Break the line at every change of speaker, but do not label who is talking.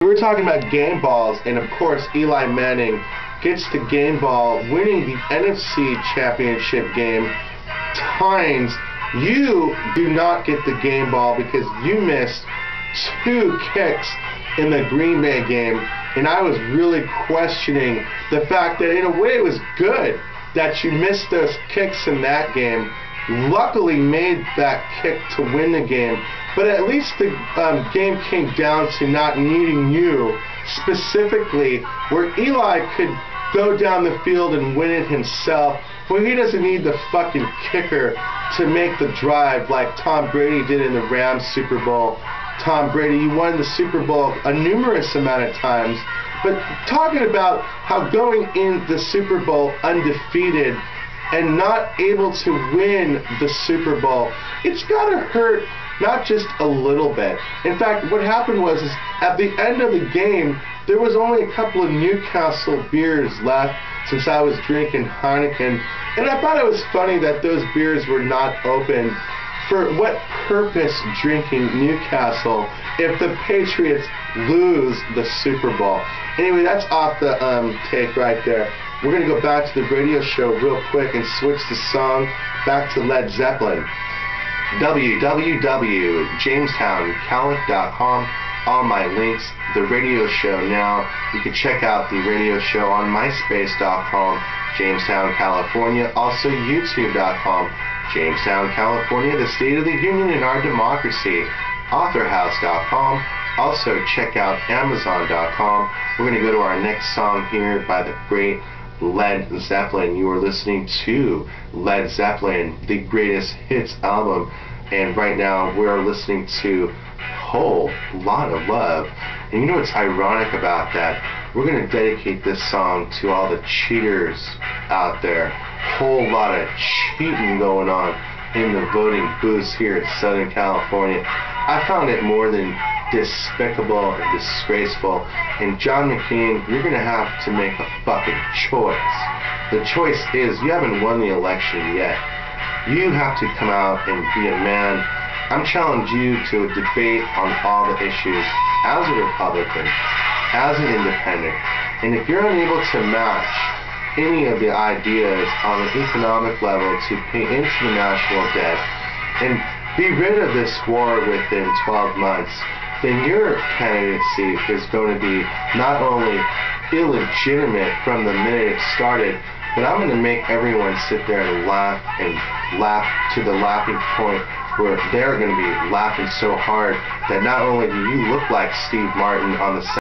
We were talking about game balls, and of course Eli Manning gets the game ball, winning the NFC Championship game. Tynes, you do not get the game ball because you missed 2 kicks in the Green Bay game, and I was really questioning the fact that in a way it was good that you missed those kicks in that game. Luckily made that kick to win the game, but at least the game came down to not needing you specifically, where Eli could go down the field and win it himself, where he doesn't need the fucking kicker to make the drive like Tom Brady did in the Rams Super Bowl. Tom Brady, you won the Super Bowl a numerous amount of times, but talking about how going in the Super Bowl undefeated and not able to win the Super Bowl, it's got to hurt not just a little bit. In fact, what happened was is at the end of the game, there was only a couple of Newcastle beers left since I was drinking Heineken, and I thought it was funny that those beers were not open. For what purpose drinking Newcastle if the Patriots lose the Super Bowl? Anyway, that's off the take right there. We're going to go back to the radio show real quick and switch the song back to Led Zeppelin. www.jamestowncalic.com. All my links. The radio show now. You can check out the radio show on myspace.com, Jamestown, California. Also youtube.com, Jamestown, California, the state of the union in our democracy. authorhouse.com. Also check out amazon.com. We're going to go to our next song here by the great Led Zeppelin. You are listening to Led Zeppelin, the greatest hits album, and right now we're listening to Whole Lot of Love. And you know what's ironic about that? We're going to dedicate this song to all the cheaters out there. Whole lot of cheating going on in the voting booths here in Southern California. I found it more than despicable and disgraceful. And John McCain, you're going to have to make a fucking choice. The choice is, you haven't won the election yet. You have to come out and be a man. I'm challenging you to a debate on all the issues as a Republican, as an independent. And if you're unable to match any of the ideas on the economic level to pay into the national debt and be rid of this war within 12 months, then your candidacy is going to be not only illegitimate from the minute it started, but I'm going to make everyone sit there and laugh to the laughing point where they're going to be laughing so hard that not only do you look like Steve Martin on the